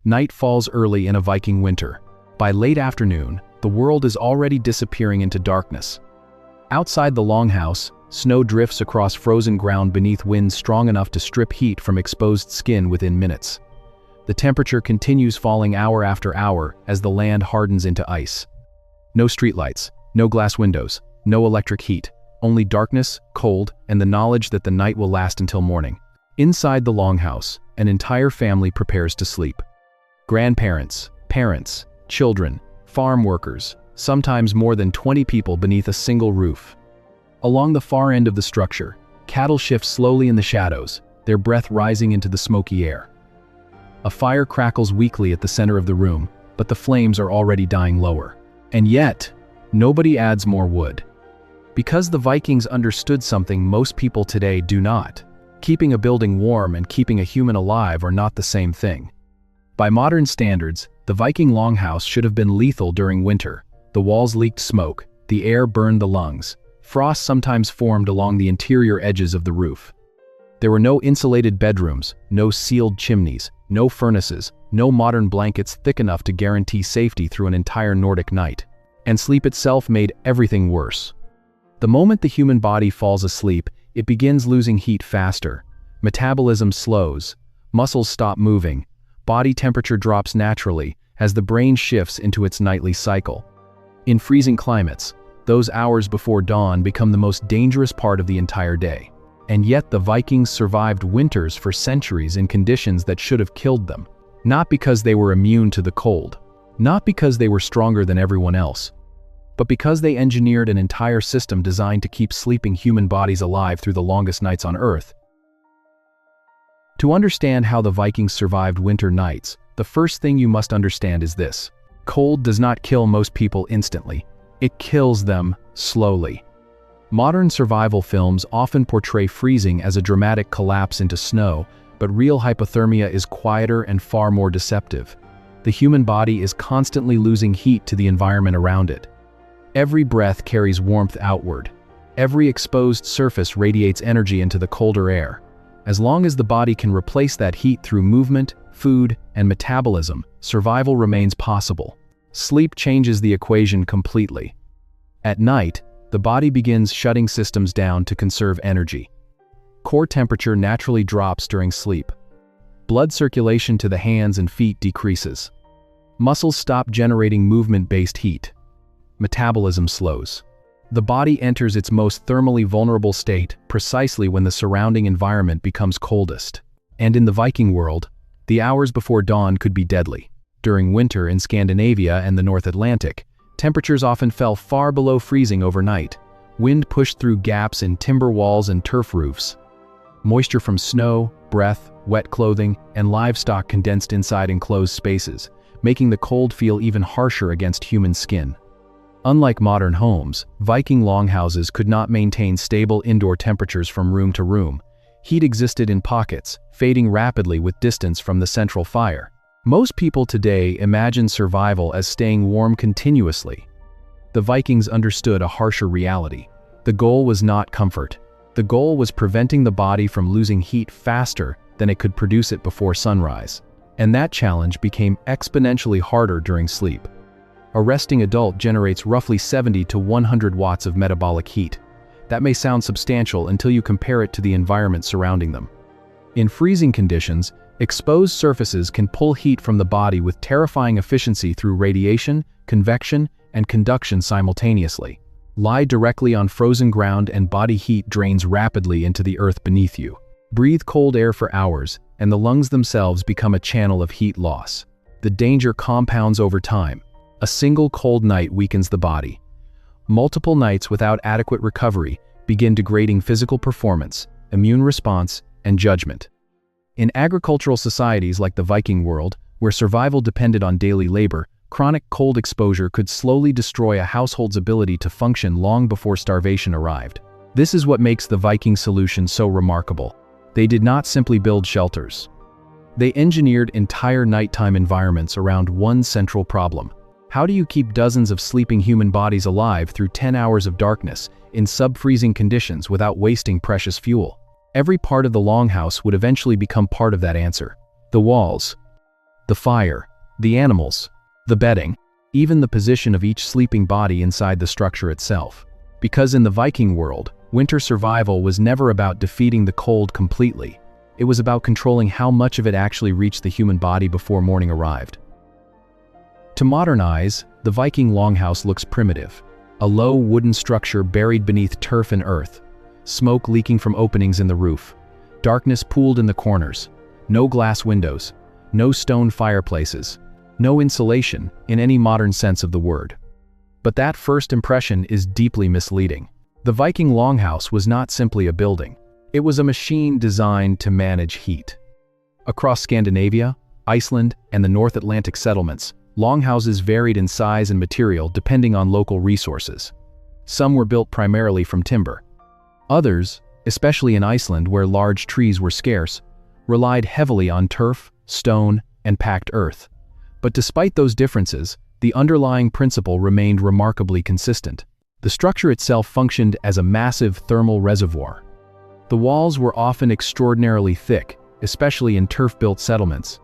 Night falls early in a Viking winter. By late afternoon, the world is already disappearing into darkness. Outside the longhouse, snow drifts across frozen ground beneath winds strong enough to strip heat from exposed skin within minutes. The temperature continues falling hour after hour as the land hardens into ice. No streetlights, no glass windows, no electric heat, only darkness, cold, and the knowledge that the night will last until morning. Inside the longhouse, an entire family prepares to sleep. Grandparents, parents, children, farm workers, sometimes more than 20 people beneath a single roof. Along the far end of the structure, cattle shift slowly in the shadows, their breath rising into the smoky air. A fire crackles weakly at the center of the room, but the flames are already dying lower. And yet, nobody adds more wood. Because the Vikings understood something most people today do not. Keeping a building warm and keeping a human alive are not the same thing. By modern standards, the Viking longhouse should have been lethal during winter. The walls leaked smoke, the air burned the lungs. Frost sometimes formed along the interior edges of the roof. There were no insulated bedrooms, no sealed chimneys, no furnaces, no modern blankets thick enough to guarantee safety through an entire Nordic night. And sleep itself made everything worse. The moment the human body falls asleep, it begins losing heat faster. Metabolism slows, muscles stop moving, body temperature drops naturally as the brain shifts into its nightly cycle. In freezing climates, those hours before dawn become the most dangerous part of the entire day. And yet the Vikings survived winters for centuries in conditions that should have killed them. Not because they were immune to the cold, not because they were stronger than everyone else, but because they engineered an entire system designed to keep sleeping human bodies alive through the longest nights on Earth. To understand how the Vikings survived winter nights, the first thing you must understand is this. Cold does not kill most people instantly. It kills them slowly. Modern survival films often portray freezing as a dramatic collapse into snow, but real hypothermia is quieter and far more deceptive. The human body is constantly losing heat to the environment around it. Every breath carries warmth outward. Every exposed surface radiates energy into the colder air. As long as the body can replace that heat through movement, food, and metabolism, survival remains possible. Sleep changes the equation completely. At night, the body begins shutting systems down to conserve energy. Core temperature naturally drops during sleep. Blood circulation to the hands and feet decreases. Muscles stop generating movement-based heat. Metabolism slows. The body enters its most thermally vulnerable state precisely when the surrounding environment becomes coldest. And in the Viking world, the hours before dawn could be deadly. During winter in Scandinavia and the North Atlantic, temperatures often fell far below freezing overnight. Wind pushed through gaps in timber walls and turf roofs. Moisture from snow, breath, wet clothing, and livestock condensed inside enclosed spaces, making the cold feel even harsher against human skin. Unlike modern homes, Viking longhouses could not maintain stable indoor temperatures from room to room. Heat existed in pockets, fading rapidly with distance from the central fire. Most people today imagine survival as staying warm continuously. The Vikings understood a harsher reality. The goal was not comfort. The goal was preventing the body from losing heat faster than it could produce it before sunrise. And that challenge became exponentially harder during sleep. A resting adult generates roughly 70 to 100 watts of metabolic heat. That may sound substantial until you compare it to the environment surrounding them. In freezing conditions, exposed surfaces can pull heat from the body with terrifying efficiency through radiation, convection, and conduction simultaneously. Lie directly on frozen ground and body heat drains rapidly into the earth beneath you. Breathe cold air for hours, and the lungs themselves become a channel of heat loss. The danger compounds over time. A single cold night weakens the body. Multiple nights without adequate recovery begin degrading physical performance, immune response, and judgment. In agricultural societies like the Viking world, where survival depended on daily labor, chronic cold exposure could slowly destroy a household's ability to function long before starvation arrived. This is what makes the Viking solution so remarkable. They did not simply build shelters. They engineered entire nighttime environments around one central problem. How do you keep dozens of sleeping human bodies alive through 10 hours of darkness in sub-freezing conditions without wasting precious fuel? Every part of the longhouse would eventually become part of that answer. The walls. the fire, the animals, the bedding, even the position of each sleeping body inside the structure itself. Because in the Viking world, winter survival was never about defeating the cold completely. It was about controlling how much of it actually reached the human body before morning arrived. To modern eyes, the Viking longhouse looks primitive. A low wooden structure buried beneath turf and earth, smoke leaking from openings in the roof, darkness pooled in the corners, no glass windows, no stone fireplaces, no insulation in any modern sense of the word. But that first impression is deeply misleading. The Viking longhouse was not simply a building. It was a machine designed to manage heat. Across Scandinavia, Iceland, and the North Atlantic settlements, longhouses varied in size and material depending on local resources. Some were built primarily from timber. Others, especially in Iceland where large trees were scarce, relied heavily on turf, stone, and packed earth. But despite those differences, the underlying principle remained remarkably consistent. The structure itself functioned as a massive thermal reservoir. The walls were often extraordinarily thick, especially in turf-built settlements.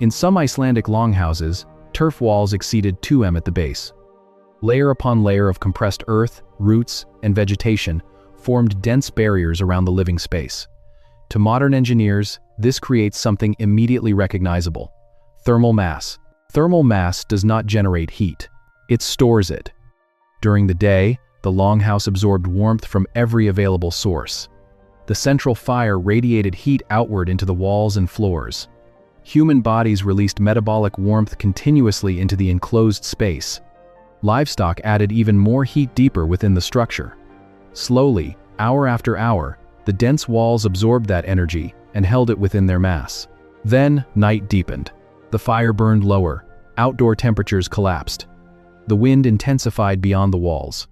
In some Icelandic longhouses, turf walls exceeded 2 m at the base. Layer upon layer of compressed earth, roots, and vegetation formed dense barriers around the living space. To modern engineers, this creates something immediately recognizable: thermal mass. Thermal mass does not generate heat. It stores it. During the day, the longhouse absorbed warmth from every available source. The central fire radiated heat outward into the walls and floors. Human bodies released metabolic warmth continuously into the enclosed space. Livestock added even more heat deeper within the structure. Slowly, hour after hour, the dense walls absorbed that energy and held it within their mass. Then, night deepened. The fire burned lower, outdoor temperatures collapsed. The wind intensified beyond the walls,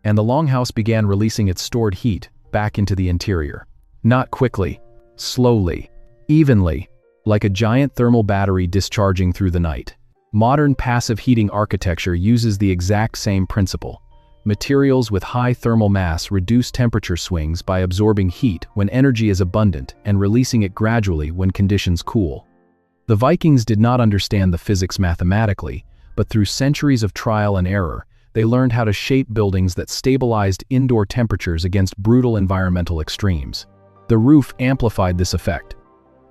and the longhouse began releasing its stored heat back into the interior. Not quickly, slowly, evenly, like a giant thermal battery discharging through the night. Modern passive heating architecture uses the exact same principle. Materials with high thermal mass reduce temperature swings by absorbing heat when energy is abundant and releasing it gradually when conditions cool. The Vikings did not understand the physics mathematically, but through centuries of trial and error, they learned how to shape buildings that stabilized indoor temperatures against brutal environmental extremes. The roof amplified this effect.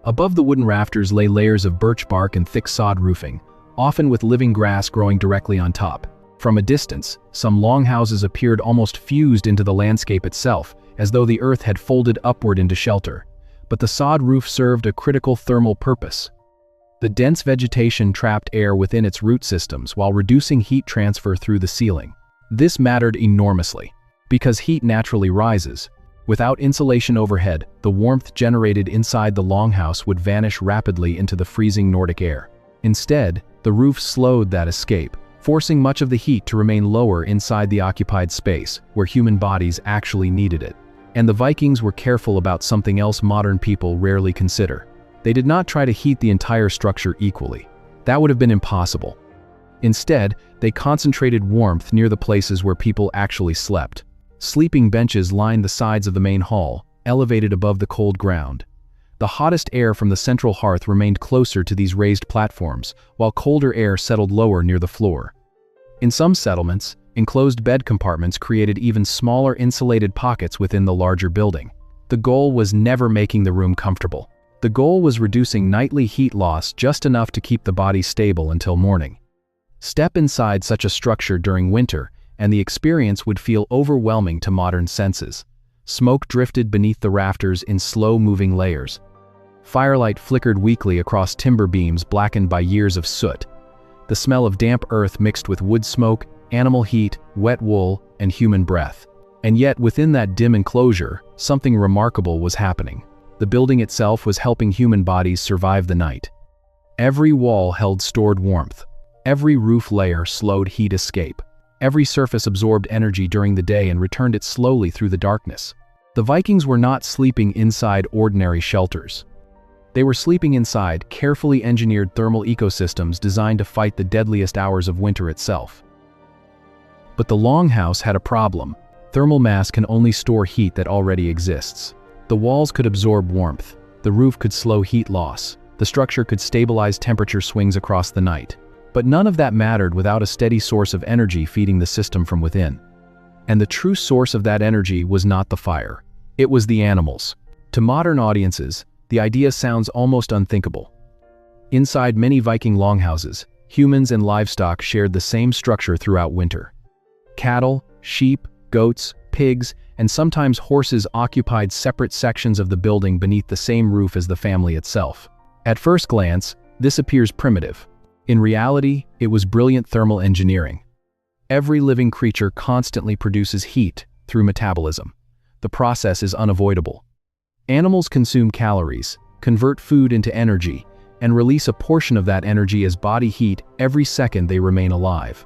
Above the wooden rafters lay layers of birch bark and thick sod roofing, often with living grass growing directly on top. From a distance, some longhouses appeared almost fused into the landscape itself, as though the earth had folded upward into shelter. But the sod roof served a critical thermal purpose. The dense vegetation trapped air within its root systems while reducing heat transfer through the ceiling. This mattered enormously, because heat naturally rises. Without insulation overhead, the warmth generated inside the longhouse would vanish rapidly into the freezing Nordic air. Instead, the roof slowed that escape, forcing much of the heat to remain lower inside the occupied space, where human bodies actually needed it. And the Vikings were careful about something else modern people rarely consider. They did not try to heat the entire structure equally. That would have been impossible. Instead, they concentrated warmth near the places where people actually slept. Sleeping benches lined the sides of the main hall, elevated above the cold ground. The hottest air from the central hearth remained closer to these raised platforms, while colder air settled lower near the floor. In some settlements, enclosed bed compartments created even smaller insulated pockets within the larger building. The goal was never making the room comfortable. The goal was reducing nightly heat loss just enough to keep the body stable until morning. Step inside such a structure during winter, and the experience would feel overwhelming to modern senses. Smoke drifted beneath the rafters in slow-moving layers. Firelight flickered weakly across timber beams blackened by years of soot. The smell of damp earth mixed with wood smoke, animal heat, wet wool, and human breath. And yet, within that dim enclosure, something remarkable was happening. The building itself was helping human bodies survive the night. Every wall held stored warmth. Every roof layer slowed heat escape. Every surface absorbed energy during the day and returned it slowly through the darkness. The Vikings were not sleeping inside ordinary shelters. They were sleeping inside carefully engineered thermal ecosystems designed to fight the deadliest hours of winter itself. But the longhouse had a problem. Thermal mass can only store heat that already exists. The walls could absorb warmth. The roof could slow heat loss. The structure could stabilize temperature swings across the night. But none of that mattered without a steady source of energy feeding the system from within. And the true source of that energy was not the fire. It was the animals. To modern audiences, the idea sounds almost unthinkable. Inside many Viking longhouses, humans and livestock shared the same structure throughout winter. Cattle, sheep, goats, pigs, and sometimes horses occupied separate sections of the building beneath the same roof as the family itself. At first glance, this appears primitive. In reality, it was brilliant thermal engineering. Every living creature constantly produces heat through metabolism. The process is unavoidable. Animals consume calories, convert food into energy, and release a portion of that energy as body heat every second they remain alive.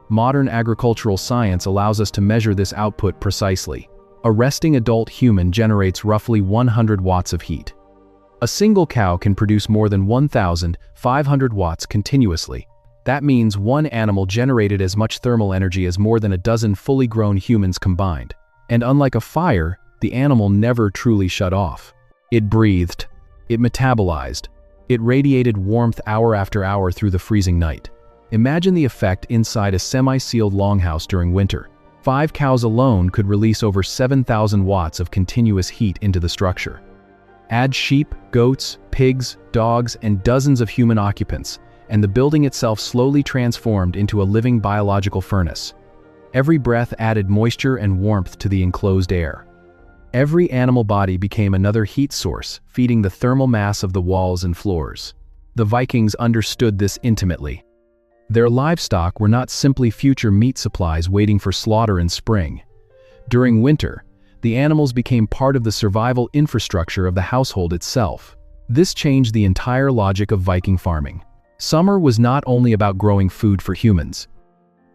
Modern agricultural science allows us to measure this output precisely. A resting adult human generates roughly 100 watts of heat. A single cow can produce more than 1,500 watts continuously. That means one animal generated as much thermal energy as more than a dozen fully grown humans combined. And unlike a fire, the animal never truly shut off. It breathed. It metabolized. It radiated warmth hour after hour through the freezing night. Imagine the effect inside a semi-sealed longhouse during winter. 5 cows alone could release over 7,000 watts of continuous heat into the structure. Add sheep, goats, pigs, dogs, and dozens of human occupants, and the building itself slowly transformed into a living biological furnace. Every breath added moisture and warmth to the enclosed air. Every animal body became another heat source, feeding the thermal mass of the walls and floors. The Vikings understood this intimately. Their livestock were not simply future meat supplies waiting for slaughter in spring. During winter, the animals became part of the survival infrastructure of the household itself. This changed the entire logic of Viking farming. Summer was not only about growing food for humans.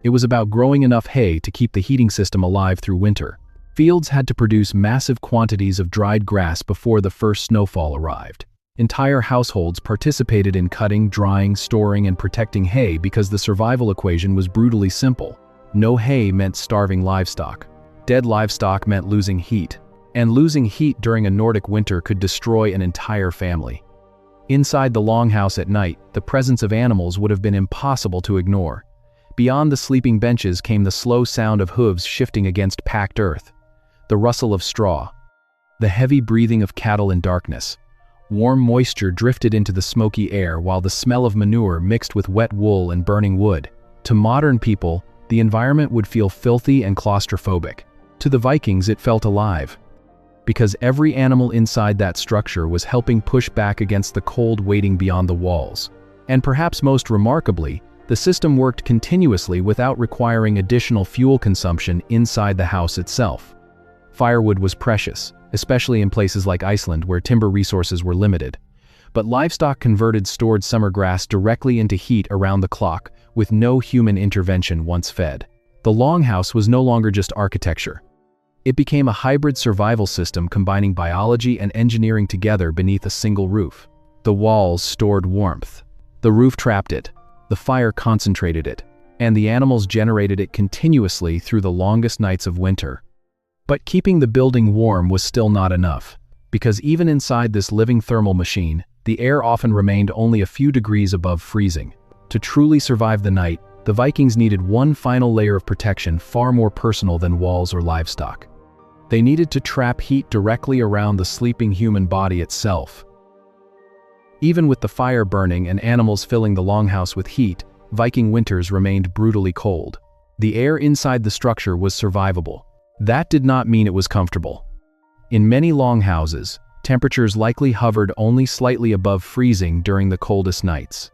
It was about growing enough hay to keep the heating system alive through winter. Fields had to produce massive quantities of dried grass before the first snowfall arrived. Entire households participated in cutting, drying, storing, and protecting hay because the survival equation was brutally simple. No hay meant starving livestock. Dead livestock meant losing heat. And losing heat during a Nordic winter could destroy an entire family. Inside the longhouse at night, the presence of animals would have been impossible to ignore. Beyond the sleeping benches came the slow sound of hooves shifting against packed earth, the rustle of straw, the heavy breathing of cattle in darkness. Warm moisture drifted into the smoky air while the smell of manure mixed with wet wool and burning wood. To modern people, the environment would feel filthy and claustrophobic. To the Vikings, it felt alive, because every animal inside that structure was helping push back against the cold waiting beyond the walls. And perhaps most remarkably, the system worked continuously without requiring additional fuel consumption inside the house itself. Firewood was precious, especially in places like Iceland where timber resources were limited. But livestock converted stored summer grass directly into heat around the clock with no human intervention once fed. The longhouse was no longer just architecture. It became a hybrid survival system combining biology and engineering together beneath a single roof. The walls stored warmth. The roof trapped it. The fire concentrated it. And the animals generated it continuously through the longest nights of winter. But keeping the building warm was still not enough, because even inside this living thermal machine, the air often remained only a few degrees above freezing. To truly survive the night, the Vikings needed one final layer of protection far more personal than walls or livestock. They needed to trap heat directly around the sleeping human body itself. Even with the fire burning and animals filling the longhouse with heat, Viking winters remained brutally cold. The air inside the structure was survivable. That did not mean it was comfortable. In many longhouses, temperatures likely hovered only slightly above freezing during the coldest nights.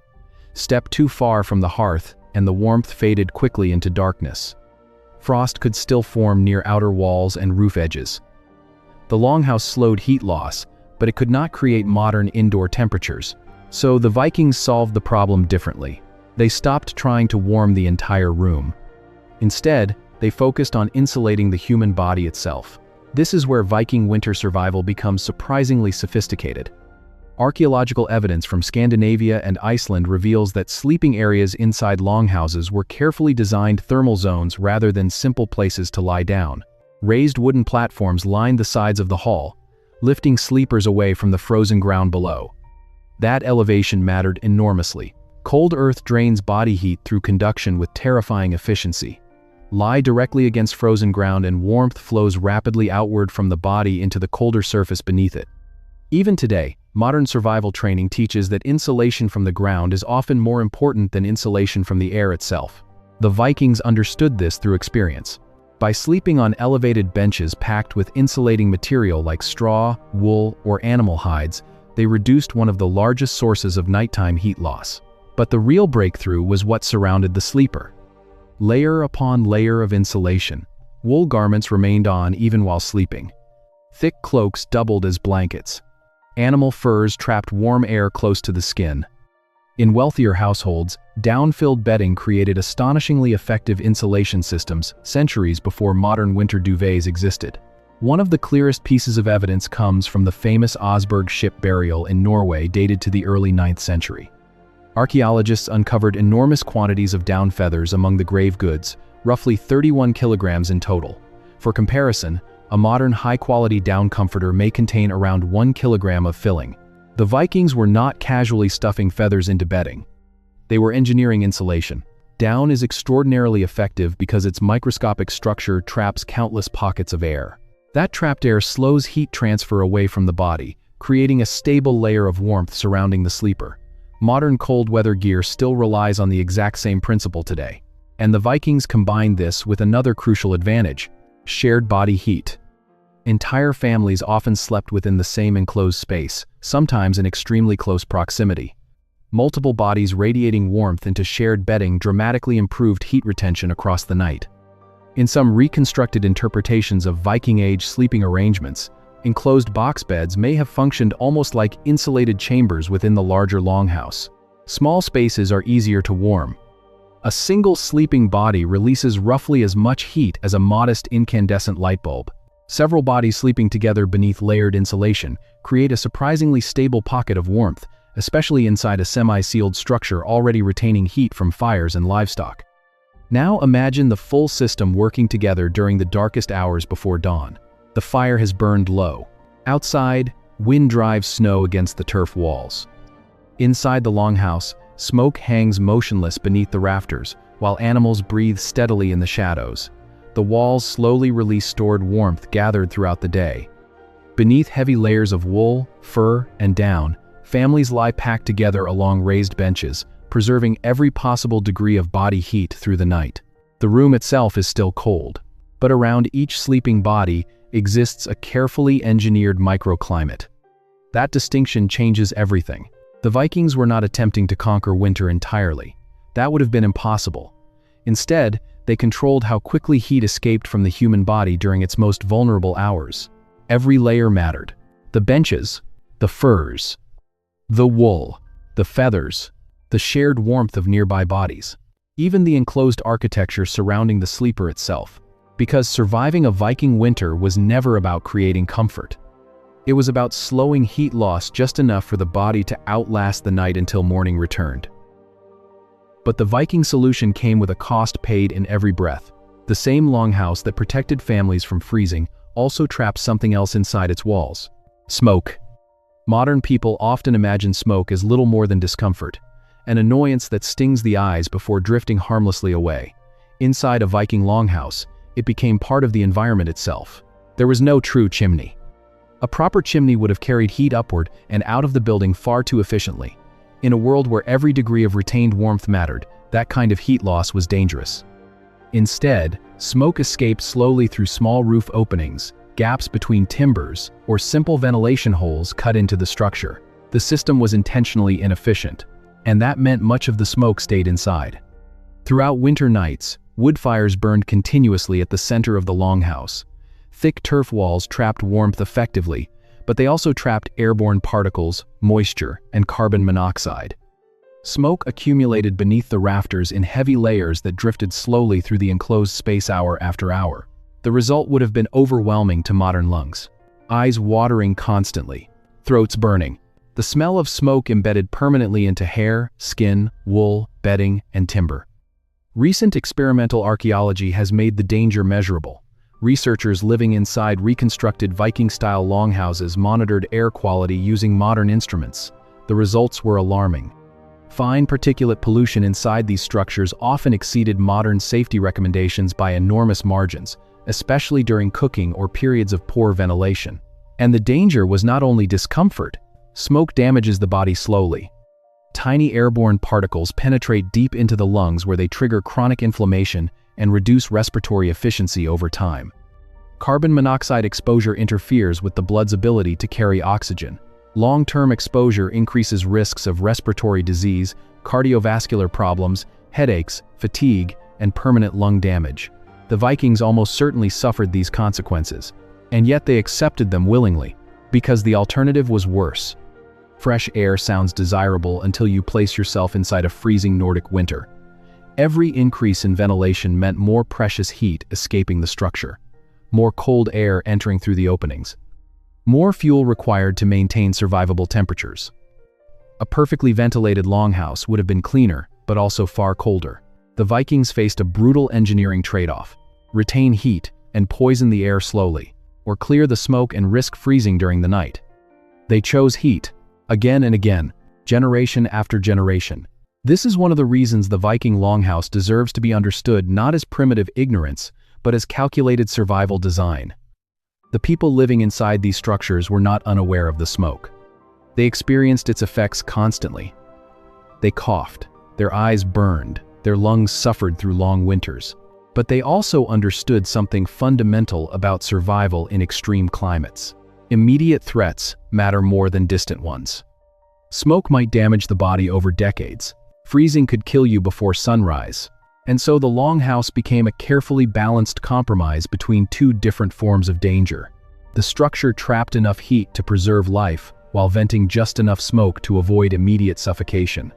Step too far from the hearth, and the warmth faded quickly into darkness. Frost could still form near outer walls and roof edges. The longhouse slowed heat loss, but it could not create modern indoor temperatures. So the Vikings solved the problem differently. They stopped trying to warm the entire room. Instead, they focused on insulating the human body itself. This is where Viking winter survival becomes surprisingly sophisticated. Archaeological evidence from Scandinavia and Iceland reveals that sleeping areas inside longhouses were carefully designed thermal zones rather than simple places to lie down. Raised wooden platforms lined the sides of the hall, lifting sleepers away from the frozen ground below. That elevation mattered enormously. Cold earth drains body heat through conduction with terrifying efficiency. Lie directly against frozen ground and warmth flows rapidly outward from the body into the colder surface beneath it. Even today, modern survival training teaches that insulation from the ground is often more important than insulation from the air itself. The Vikings understood this through experience. By sleeping on elevated benches packed with insulating material like straw, wool, or animal hides, they reduced one of the largest sources of nighttime heat loss. But the real breakthrough was what surrounded the sleeper. Layer upon layer of insulation. Wool garments remained on even while sleeping. Thick cloaks doubled as blankets. Animal furs trapped warm air close to the skin. In wealthier households, down-filled bedding created astonishingly effective insulation systems centuries before modern winter duvets existed. One of the clearest pieces of evidence comes from the famous Osberg ship burial in Norway dated to the early 9th century. Archaeologists uncovered enormous quantities of down feathers among the grave goods, roughly 31 kilograms in total. For comparison, a modern high-quality down comforter may contain around 1 kilogram of filling. The Vikings were not casually stuffing feathers into bedding. They were engineering insulation. Down is extraordinarily effective because its microscopic structure traps countless pockets of air. That trapped air slows heat transfer away from the body, creating a stable layer of warmth surrounding the sleeper. Modern cold weather gear still relies on the exact same principle today. And the Vikings combined this with another crucial advantage: shared body heat. Entire families often slept within the same enclosed space, sometimes in extremely close proximity. Multiple bodies radiating warmth into shared bedding dramatically improved heat retention across the night. In some reconstructed interpretations of Viking-age sleeping arrangements, enclosed box beds may have functioned almost like insulated chambers within the larger longhouse. Small spaces are easier to warm. A single sleeping body releases roughly as much heat as a modest incandescent light bulb. Several bodies sleeping together beneath layered insulation create a surprisingly stable pocket of warmth, especially inside a semi-sealed structure already retaining heat from fires and livestock. Now imagine the full system working together during the darkest hours before dawn. The fire has burned low. Outside, wind drives snow against the turf walls. Inside the longhouse, smoke hangs motionless beneath the rafters, while animals breathe steadily in the shadows. The walls slowly release stored warmth gathered throughout the day. Beneath heavy layers of wool, fur, and down, families lie packed together along raised benches, preserving every possible degree of body heat through the night. The room itself is still cold, but around each sleeping body exists a carefully engineered microclimate. That distinction changes everything. The Vikings were not attempting to conquer winter entirely. That would have been impossible. Instead, they controlled how quickly heat escaped from the human body during its most vulnerable hours. Every layer mattered. The benches, the furs, the wool, the feathers, the shared warmth of nearby bodies. Even the enclosed architecture surrounding the sleeper itself. Because surviving a Viking winter was never about creating comfort. It was about slowing heat loss just enough for the body to outlast the night until morning returned. But the Viking solution came with a cost paid in every breath. The same longhouse that protected families from freezing also trapped something else inside its walls: smoke. Modern people often imagine smoke as little more than discomfort, an annoyance that stings the eyes before drifting harmlessly away. Inside a Viking longhouse, it became part of the environment itself. There was no true chimney. A proper chimney would have carried heat upward and out of the building far too efficiently. In a world where every degree of retained warmth mattered, that kind of heat loss was dangerous. Instead, smoke escaped slowly through small roof openings, gaps between timbers, or simple ventilation holes cut into the structure. The system was intentionally inefficient, and that meant much of the smoke stayed inside. Throughout winter nights, wood fires burned continuously at the center of the longhouse. Thick turf walls trapped warmth effectively, but they also trapped airborne particles, moisture, and carbon monoxide. Smoke accumulated beneath the rafters in heavy layers that drifted slowly through the enclosed space hour after hour. The result would have been overwhelming to modern lungs. Eyes watering constantly, throats burning. The smell of smoke embedded permanently into hair, skin, wool, bedding, and timber. Recent experimental archaeology has made the danger measurable. Researchers living inside reconstructed Viking-style longhouses monitored air quality using modern instruments. the results were alarming. Fine particulate pollution inside these structures often exceeded modern safety recommendations by enormous margins, especially during cooking or periods of poor ventilation. And the danger was not only discomfort. Smoke damages the body slowly. Tiny airborne particles penetrate deep into the lungs where they trigger chronic inflammation and reduce respiratory efficiency over time. Carbon monoxide exposure interferes with the blood's ability to carry oxygen. Long-term exposure increases risks of respiratory disease, cardiovascular problems, headaches, fatigue, and permanent lung damage. The Vikings almost certainly suffered these consequences, and yet they accepted them willingly, because the alternative was worse. Fresh air sounds desirable until you place yourself inside a freezing Nordic winter. Every increase in ventilation meant more precious heat escaping the structure, more cold air entering through the openings, more fuel required to maintain survivable temperatures. A perfectly ventilated longhouse would have been cleaner, but also far colder. The Vikings faced a brutal engineering trade-off: retain heat and poison the air slowly, or clear the smoke and risk freezing during the night. They chose heat, again and again, generation after generation. This is one of the reasons the Viking longhouse deserves to be understood not as primitive ignorance, but as calculated survival design. The people living inside these structures were not unaware of the smoke. They experienced its effects constantly. They coughed, their eyes burned, their lungs suffered through long winters. But they also understood something fundamental about survival in extreme climates. Immediate threats matter more than distant ones. Smoke might damage the body over decades. Freezing could kill you before sunrise. And so the longhouse became a carefully balanced compromise between two different forms of danger. The structure trapped enough heat to preserve life, while venting just enough smoke to avoid immediate suffocation.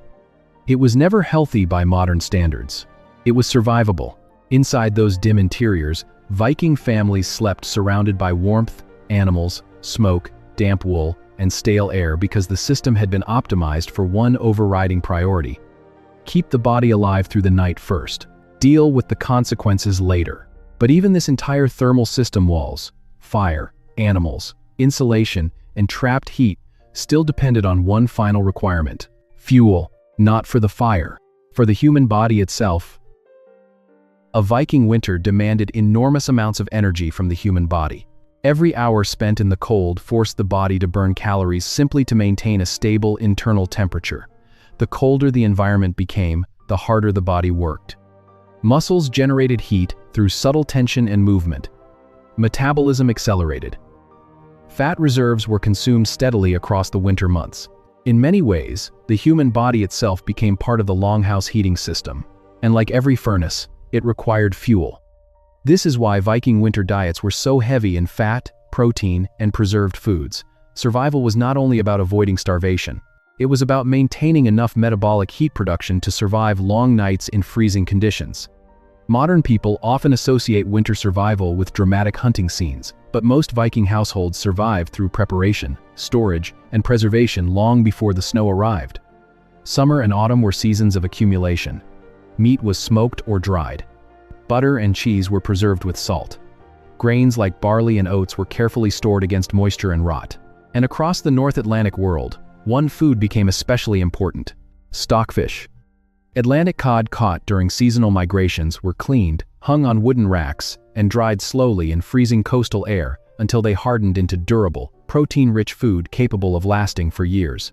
It was never healthy by modern standards. It was survivable. Inside those dim interiors, Viking families slept surrounded by warmth, animals, smoke, damp wool, and stale air because the system had been optimized for one overriding priority: keep the body alive through the night first. Deal with the consequences later. But even this entire thermal system, walls, fire, animals, insulation, and trapped heat, still depended on one final requirement: fuel, not for the fire, for the human body itself. A Viking winter demanded enormous amounts of energy from the human body. Every hour spent in the cold forced the body to burn calories simply to maintain a stable internal temperature. The colder the environment became, the harder the body worked. Muscles generated heat through subtle tension and movement. Metabolism accelerated. Fat reserves were consumed steadily across the winter months. In many ways, the human body itself became part of the longhouse heating system. And like every furnace, it required fuel. This is why Viking winter diets were so heavy in fat, protein, and preserved foods. Survival was not only about avoiding starvation. It was about maintaining enough metabolic heat production to survive long nights in freezing conditions. Modern people often associate winter survival with dramatic hunting scenes, but most Viking households survived through preparation, storage, and preservation long before the snow arrived. Summer and autumn were seasons of accumulation. Meat was smoked or dried. Butter and cheese were preserved with salt. Grains like barley and oats were carefully stored against moisture and rot. And across the North Atlantic world, one food became especially important: stockfish. Atlantic cod caught during seasonal migrations were cleaned, hung on wooden racks, and dried slowly in freezing coastal air until they hardened into durable, protein-rich food capable of lasting for years.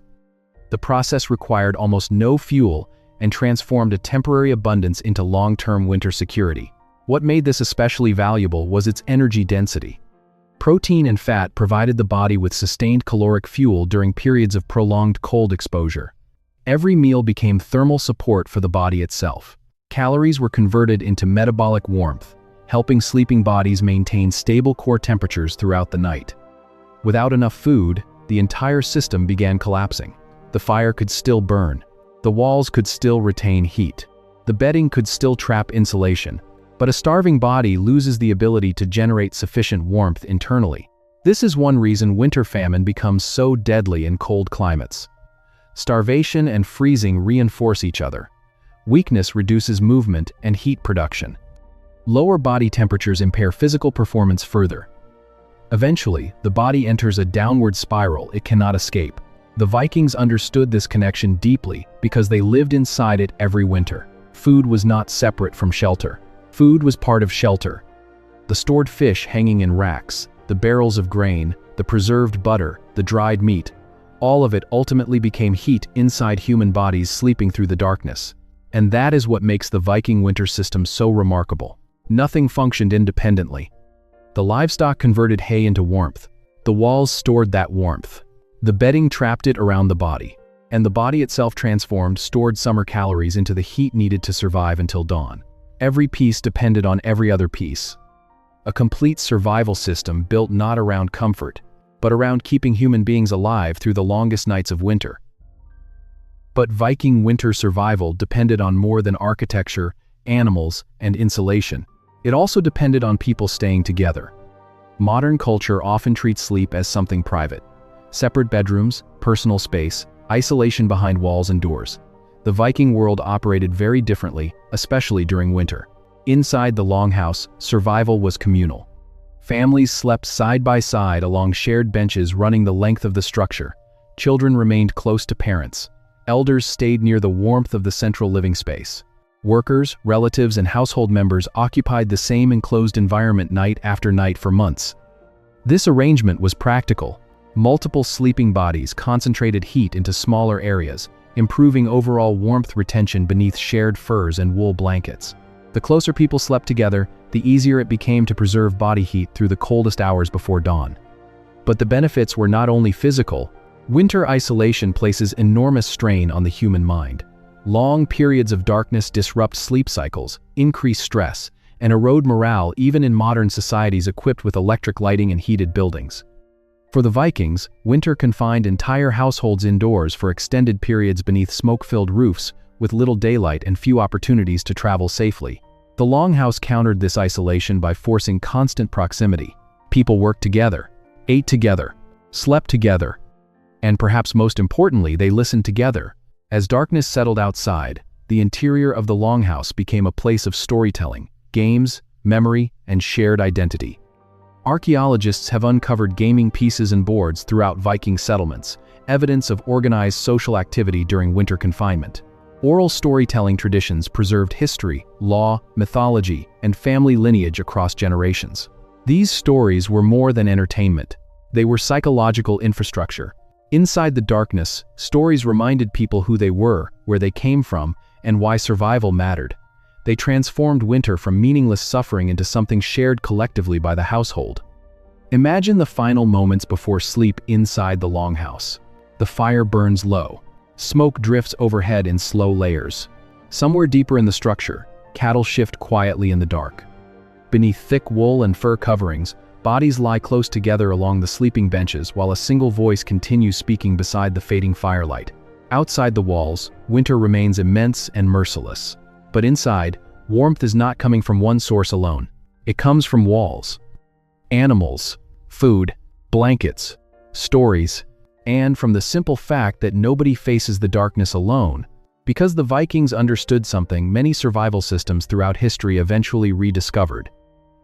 The process required almost no fuel and transformed a temporary abundance into long-term winter security. What made this especially valuable was its energy density. Protein and fat provided the body with sustained caloric fuel during periods of prolonged cold exposure. Every meal became thermal support for the body itself. Calories were converted into metabolic warmth, helping sleeping bodies maintain stable core temperatures throughout the night. Without enough food, the entire system began collapsing. The fire could still burn. The walls could still retain heat. The bedding could still trap insulation. But a starving body loses the ability to generate sufficient warmth internally. This is one reason winter famine becomes so deadly in cold climates. Starvation and freezing reinforce each other. Weakness reduces movement and heat production. Lower body temperatures impair physical performance further. Eventually, the body enters a downward spiral it cannot escape. The Vikings understood this connection deeply because they lived inside it every winter. Food was not separate from shelter. Food was part of shelter. The stored fish hanging in racks, the barrels of grain, the preserved butter, the dried meat, all of it ultimately became heat inside human bodies sleeping through the darkness. And that is what makes the Viking winter system so remarkable. Nothing functioned independently. The livestock converted hay into warmth. The walls stored that warmth. The bedding trapped it around the body. And the body itself transformed stored summer calories into the heat needed to survive until dawn. Every piece depended on every other piece. A complete survival system built not around comfort, but around keeping human beings alive through the longest nights of winter. But Viking winter survival depended on more than architecture, animals, and insulation. It also depended on people staying together. Modern culture often treats sleep as something private. Separate bedrooms, personal space, isolation behind walls and doors. The Viking world operated very differently, especially during winter. Inside the longhouse, survival was communal. Families slept side by side along shared benches running the length of the structure. Children remained close to parents. Elders stayed near the warmth of the central living space. Workers, relatives, and household members occupied the same enclosed environment night after night for months. This arrangement was practical. Multiple sleeping bodies concentrated heat into smaller areas, improving overall warmth retention beneath shared furs and wool blankets. The closer people slept together, the easier it became to preserve body heat through the coldest hours before dawn. But the benefits were not only physical. Winter isolation places enormous strain on the human mind. Long periods of darkness disrupt sleep cycles, increase stress, and erode morale even in modern societies equipped with electric lighting and heated buildings. For the Vikings, winter confined entire households indoors for extended periods beneath smoke-filled roofs, with little daylight and few opportunities to travel safely. The Longhouse countered this isolation by forcing constant proximity. People worked together, ate together, slept together, and perhaps most importantly, they listened together. As darkness settled outside, the interior of the Longhouse became a place of storytelling, games, memory, and shared identity. Archaeologists have uncovered gaming pieces and boards throughout Viking settlements, evidence of organized social activity during winter confinement. Oral storytelling traditions preserved history, law, mythology, and family lineage across generations. These stories were more than entertainment. They were psychological infrastructure. Inside the darkness, stories reminded people who they were, where they came from, and why survival mattered. They transformed winter from meaningless suffering into something shared collectively by the household. Imagine the final moments before sleep inside the Longhouse. The fire burns low. Smoke drifts overhead in slow layers. Somewhere deeper in the structure, cattle shift quietly in the dark. Beneath thick wool and fur coverings, bodies lie close together along the sleeping benches while a single voice continues speaking beside the fading firelight. Outside the walls, winter remains immense and merciless. But inside, warmth is not coming from one source alone. It comes from walls, animals, food, blankets, stories, and from the simple fact that nobody faces the darkness alone. Because the Vikings understood something many survival systems throughout history eventually rediscovered.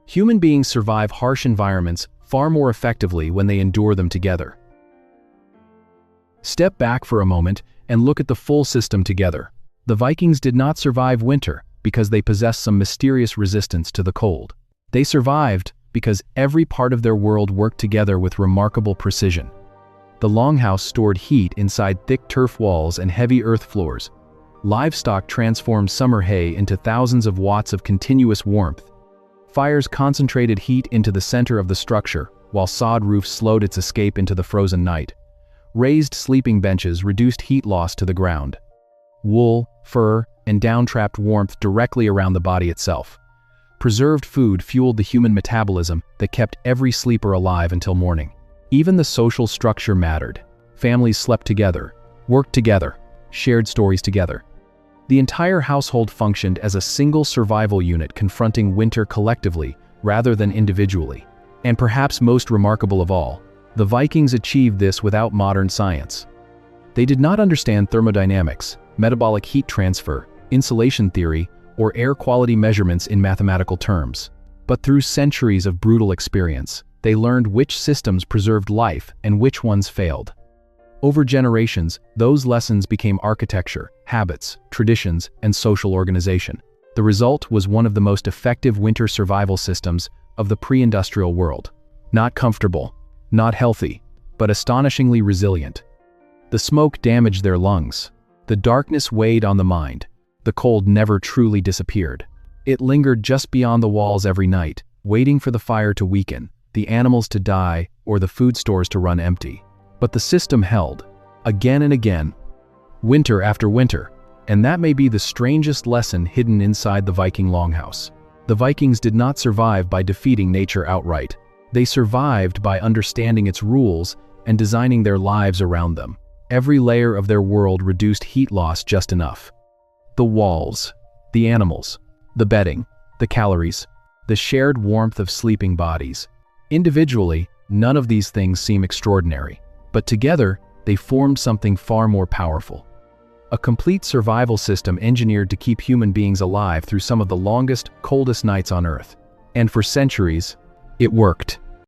Human beings survive harsh environments far more effectively when they endure them together. Step back for a moment and look at the full system together. The Vikings did not survive winter because they possessed some mysterious resistance to the cold. They survived because every part of their world worked together with remarkable precision. The Longhouse stored heat inside thick turf walls and heavy earth floors. Livestock transformed summer hay into thousands of watts of continuous warmth. Fires concentrated heat into the center of the structure, while sod roofs slowed its escape into the frozen night. Raised sleeping benches reduced heat loss to the ground. Wool, fur, and down trapped warmth directly around the body itself. Preserved food fueled the human metabolism that kept every sleeper alive until morning. Even the social structure mattered. Families slept together, worked together, shared stories together. The entire household functioned as a single survival unit confronting winter collectively rather than individually. And perhaps most remarkable of all, the Vikings achieved this without modern science. They did not understand thermodynamics, metabolic heat transfer, insulation theory, or air quality measurements in mathematical terms. But through centuries of brutal experience, they learned which systems preserved life and which ones failed. Over generations, those lessons became architecture, habits, traditions, and social organization. The result was one of the most effective winter survival systems of the pre-industrial world. Not comfortable, not healthy, but astonishingly resilient. The smoke damaged their lungs. The darkness weighed on the mind. The cold never truly disappeared. It lingered just beyond the walls every night, waiting for the fire to weaken, the animals to die, or the food stores to run empty. But the system held, again and again, winter after winter, and that may be the strangest lesson hidden inside the Viking longhouse. The Vikings did not survive by defeating nature outright. They survived by understanding its rules and designing their lives around them. Every layer of their world reduced heat loss just enough. The walls, the animals, the bedding, the calories, the shared warmth of sleeping bodies. Individually, none of these things seem extraordinary, but together, they formed something far more powerful. A complete survival system engineered to keep human beings alive through some of the longest, coldest nights on Earth. And for centuries, it worked.